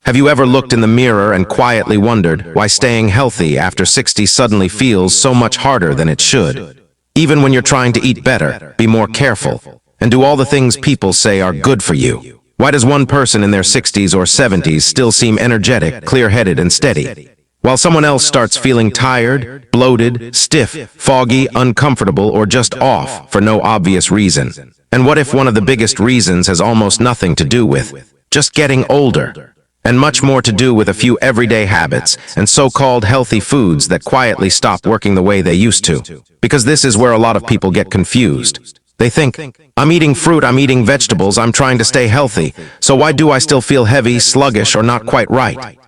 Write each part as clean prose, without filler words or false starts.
Have you ever looked in the mirror and quietly wondered why staying healthy after 60 suddenly feels so much harder than it should? Even when you're trying to eat better, be more careful, and do all the things people say are good for you. Why does one person in their 60s or 70s still seem energetic, clear-headed, and steady, while someone else starts feeling tired, bloated, stiff, foggy, uncomfortable, or just off for no obvious reason? And what if one of the biggest reasons has almost nothing to do with just getting older, and much more to do with a few everyday habits and so-called healthy foods that quietly stop working the way they used to? Because this is where a lot of people get confused. They think, I'm eating fruit, I'm eating vegetables, I'm trying to stay healthy, so why do I still feel heavy, sluggish, or not quite right?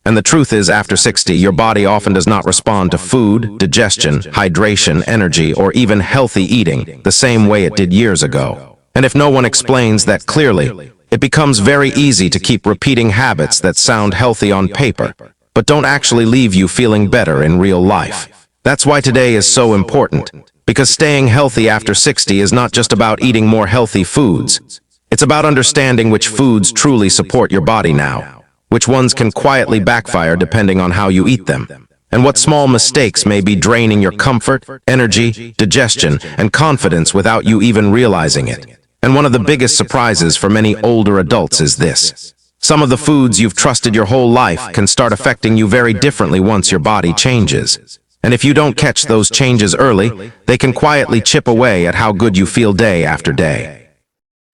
And the truth is, after 60, your body often does not respond to food, digestion, hydration, energy, or even healthy eating the same way it did years ago. And if no one explains that clearly, it becomes very easy to keep repeating habits that sound healthy on paper, but don't actually leave you feeling better in real life. That's why today is so important, because staying healthy after 60 is not just about eating more healthy foods. It's about understanding which foods truly support your body now, which ones can quietly backfire depending on how you eat them, and what small mistakes may be draining your comfort, energy, digestion, and confidence without you even realizing it. And one of the biggest surprises for many older adults is this. Some of the foods you've trusted your whole life can start affecting you very differently once your body changes. And if you don't catch those changes early, they can quietly chip away at how good you feel day after day.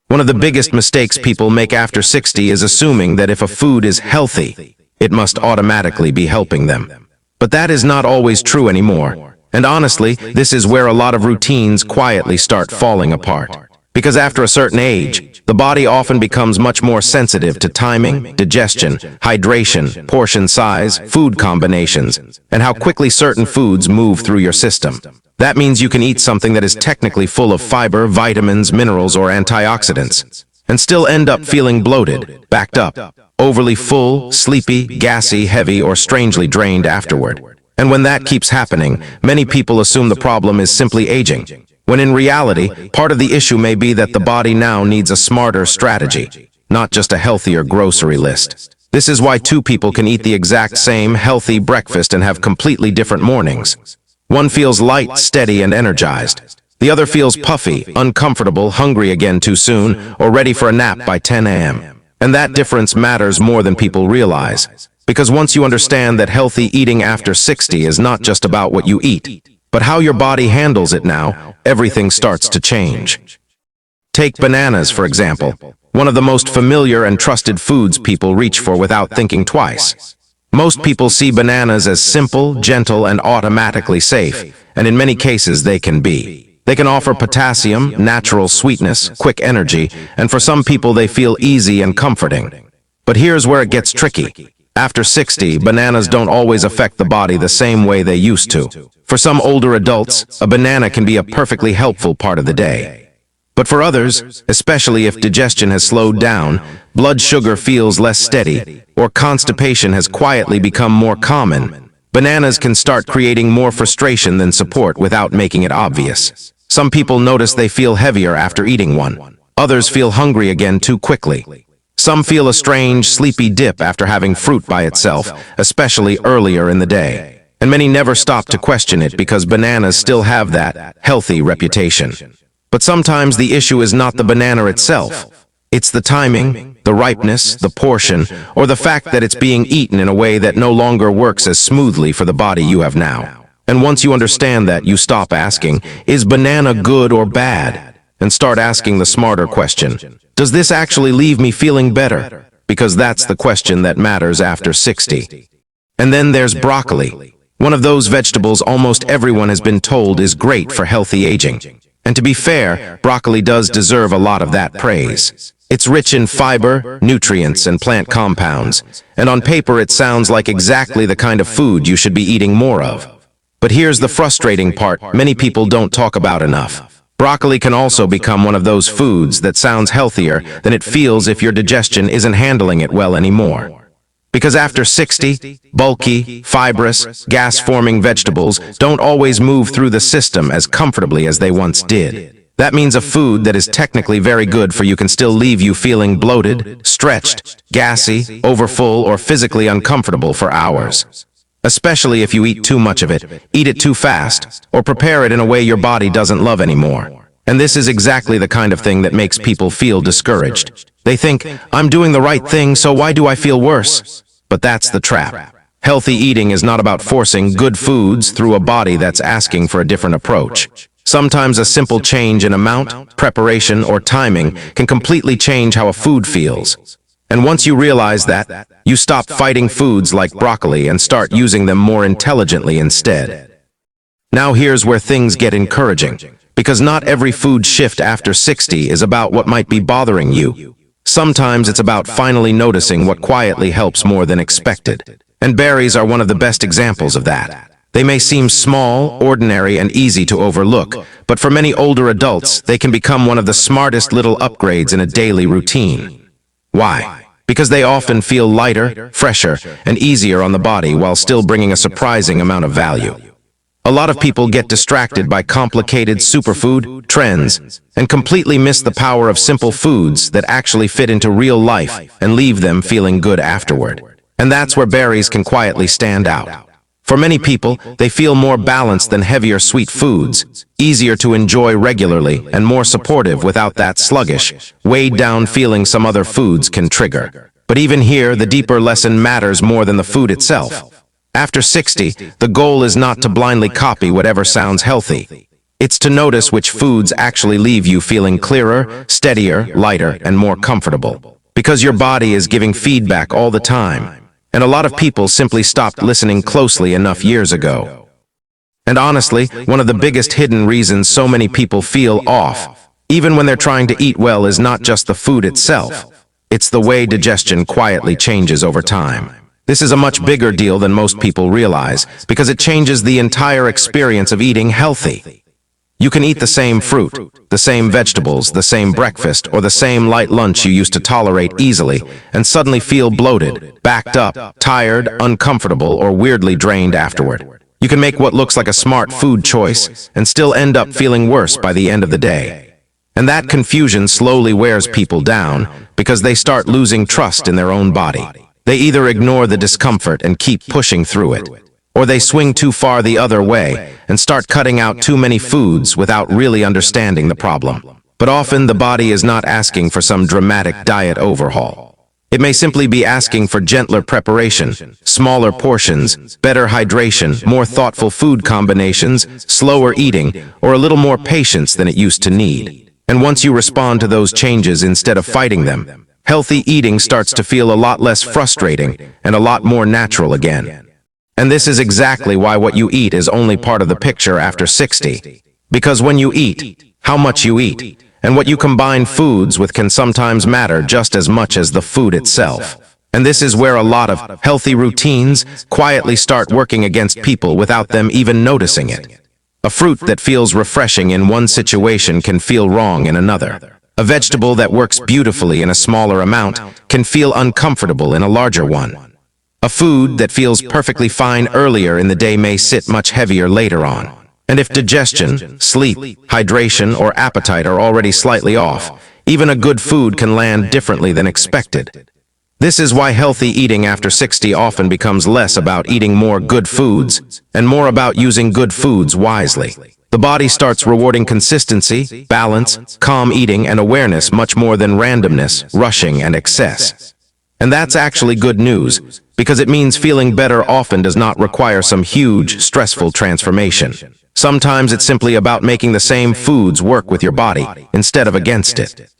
One of the biggest mistakes people make after 60 is assuming that if a food is healthy, it must automatically be helping them. But that is not always true anymore. And honestly, this is where a lot of routines quietly start falling apart. Because after a certain age, the body often becomes much more sensitive to timing, digestion, hydration, portion size, food combinations, and how quickly certain foods move through your system. That means you can eat something that is technically full of fiber, vitamins, minerals, or antioxidants, and still end up feeling bloated, backed up, overly full, sleepy, gassy, heavy, or strangely drained afterward. And when that keeps happening, many people assume the problem is simply aging, when in reality, part of the issue may be that the body now needs a smarter strategy, not just a healthier grocery list. This is why two people can eat the exact same healthy breakfast and have completely different mornings. One feels light, steady, and energized. The other feels puffy, uncomfortable, hungry again too soon, or ready for a nap by 10 a.m. And that difference matters more than people realize. Because once you understand that healthy eating after 60 is not just about what you eat, but how your body handles it now, everything starts to change. Take bananas, for example, one of the most familiar and trusted foods people reach for without thinking twice. Most people see bananas as simple, gentle, and automatically safe, and in many cases they can be. They can offer potassium, natural sweetness, quick energy, and for some people they feel easy and comforting. But here's where it gets tricky. After 60, bananas don't always affect the body the same way they used to. For some older adults, a banana can be a perfectly helpful part of the day. But for others, especially if digestion has slowed down, blood sugar feels less steady, or constipation has quietly become more common, bananas can start creating more frustration than support without making it obvious. Some people notice they feel heavier after eating one. Others feel hungry again too quickly. Some feel a strange, sleepy dip after having fruit by itself, especially earlier in the day. And many never stop to question it because bananas still have that healthy reputation. But sometimes the issue is not the banana itself. It's the timing, the ripeness, the portion, or the fact that it's being eaten in a way that no longer works as smoothly for the body you have now. And once you understand that, you stop asking, is banana good or bad? And start asking the smarter question, does this actually leave me feeling better? Because that's the question that matters after 60. And then there's broccoli, one of those vegetables almost everyone has been told is great for healthy aging. And to be fair, broccoli does deserve a lot of that praise. It's rich in fiber, nutrients, and plant compounds, and on paper it sounds like exactly the kind of food you should be eating more of. But here's the frustrating part many people don't talk about enough. Broccoli can also become one of those foods that sounds healthier than it feels if your digestion isn't handling it well anymore. Because after 60, bulky, fibrous, gas-forming vegetables don't always move through the system as comfortably as they once did. That means a food that is technically very good for you can still leave you feeling bloated, stretched, gassy, overfull, or physically uncomfortable for hours. Especially if you eat too much of it, eat it too fast, or prepare it in a way your body doesn't love anymore. And this is exactly the kind of thing that makes people feel discouraged. They think, I'm doing the right thing, so why do I feel worse? But that's the trap. Healthy eating is not about forcing good foods through a body that's asking for a different approach. Sometimes a simple change in amount, preparation, or timing can completely change how a food feels. And once you realize that, you stop fighting foods like broccoli and start using them more intelligently instead. Now here's where things get encouraging, because not every food shift after 60 is about what might be bothering you. Sometimes it's about finally noticing what quietly helps more than expected. And berries are one of the best examples of that. They may seem small, ordinary, and easy to overlook, but for many older adults, they can become one of the smartest little upgrades in a daily routine. Why? Because they often feel lighter, fresher, and easier on the body while still bringing a surprising amount of value. A lot of people get distracted by complicated superfood trends and completely miss the power of simple foods that actually fit into real life and leave them feeling good afterward. And that's where berries can quietly stand out. For many people, they feel more balanced than heavier sweet foods, easier to enjoy regularly, and more supportive without that sluggish, weighed-down feeling some other foods can trigger. But even here, the deeper lesson matters more than the food itself. After 60, the goal is not to blindly copy whatever sounds healthy. It's to notice which foods actually leave you feeling clearer, steadier, lighter, and more comfortable. Because your body is giving feedback all the time. And a lot of people simply stopped listening closely enough years ago. And honestly, one of the biggest hidden reasons so many people feel off, even when they're trying to eat well, is not just the food itself. It's the way digestion quietly changes over time. This is a much bigger deal than most people realize, because it changes the entire experience of eating healthy. You can eat the same fruit, the same vegetables, the same breakfast, or the same light lunch you used to tolerate easily, and suddenly feel bloated, backed up, tired, uncomfortable, or weirdly drained afterward. You can make what looks like a smart food choice and still end up feeling worse by the end of the day. And that confusion slowly wears people down because they start losing trust in their own body. They either ignore the discomfort and keep pushing through it, or they swing too far the other way and start cutting out too many foods without really understanding the problem. But often the body is not asking for some dramatic diet overhaul. It may simply be asking for gentler preparation, smaller portions, better hydration, more thoughtful food combinations, slower eating, or a little more patience than it used to need. And once you respond to those changes instead of fighting them, healthy eating starts to feel a lot less frustrating and a lot more natural again. And this is exactly why what you eat is only part of the picture after 60. Because when you eat, how much you eat, and what you combine foods with can sometimes matter just as much as the food itself. And this is where a lot of healthy routines quietly start working against people without them even noticing it. A fruit that feels refreshing in one situation can feel wrong in another. A vegetable that works beautifully in a smaller amount can feel uncomfortable in a larger one. A food that feels perfectly fine earlier in the day may sit much heavier later on. And if digestion, sleep, hydration, or appetite are already slightly off, even a good food can land differently than expected. This is why healthy eating after 60 often becomes less about eating more good foods and more about using good foods wisely. The body starts rewarding consistency, balance, calm eating, and awareness much more than randomness, rushing, and excess. And that's actually good news, because it means feeling better often does not require some huge, stressful transformation. Sometimes it's simply about making the same foods work with your body instead of against it.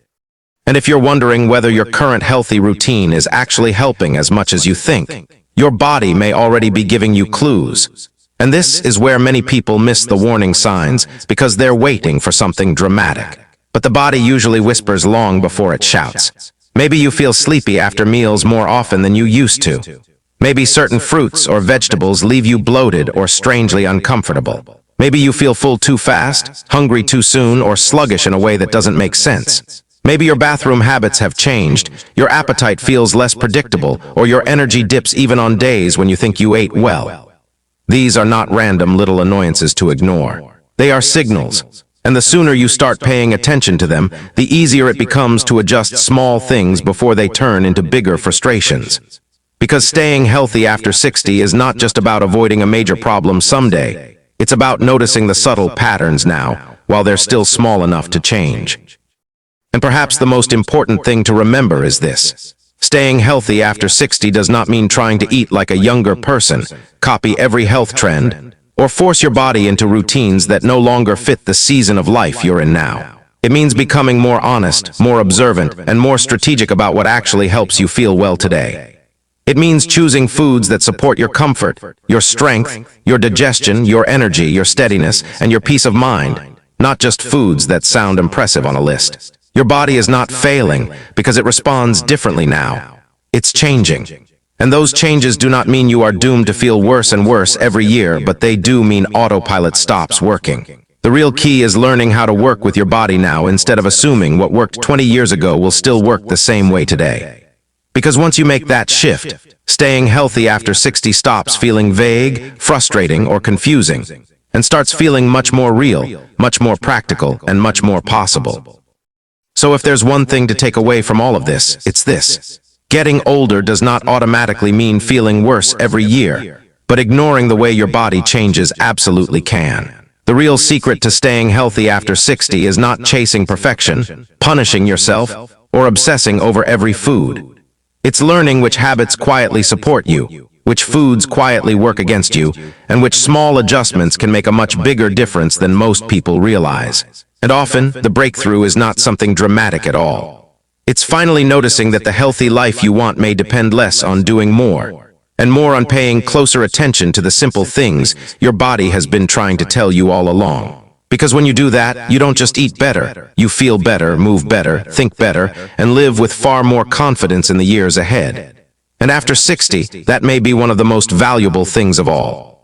And if you're wondering whether your current healthy routine is actually helping as much as you think, your body may already be giving you clues. And this is where many people miss the warning signs because they're waiting for something dramatic. But the body usually whispers long before it shouts. Maybe you feel sleepy after meals more often than you used to. Maybe certain fruits or vegetables leave you bloated or strangely uncomfortable. Maybe you feel full too fast, hungry too soon, or sluggish in a way that doesn't make sense. Maybe your bathroom habits have changed, your appetite feels less predictable, or your energy dips even on days when you think you ate well. These are not random little annoyances to ignore. They are signals. And the sooner you start paying attention to them, the easier it becomes to adjust small things before they turn into bigger frustrations. Because staying healthy after 60 is not just about avoiding a major problem someday. It's about noticing the subtle patterns now, while they're still small enough to change. And perhaps the most important thing to remember is this. Staying healthy after 60 does not mean trying to eat like a younger person, copy every health trend, or force your body into routines that no longer fit the season of life you're in now. It means becoming more honest, more observant, and more strategic about what actually helps you feel well today. It means choosing foods that support your comfort, your strength, your digestion, your energy, your steadiness, and your peace of mind, not just foods that sound impressive on a list. Your body is not failing because it responds differently now. It's changing. And those changes do not mean you are doomed to feel worse and worse every year, but they do mean autopilot stops working. The real key is learning how to work with your body now instead of assuming what worked 20 years ago will still work the same way today. Because once you make that shift, staying healthy after 60 stops feeling vague, frustrating, or confusing, and starts feeling much more real, much more practical, and much more possible. So if there's one thing to take away from all of this, it's this. Getting older does not automatically mean feeling worse every year, but ignoring the way your body changes absolutely can. The real secret to staying healthy after 60 is not chasing perfection, punishing yourself, or obsessing over every food. It's learning which habits quietly support you, which foods quietly work against you, and which small adjustments can make a much bigger difference than most people realize. And often, the breakthrough is not something dramatic at all. It's finally noticing that the healthy life you want may depend less on doing more, and more on paying closer attention to the simple things your body has been trying to tell you all along. Because when you do that, you don't just eat better, you feel better, move better, think better, and live with far more confidence in the years ahead. And after 60, that may be one of the most valuable things of all.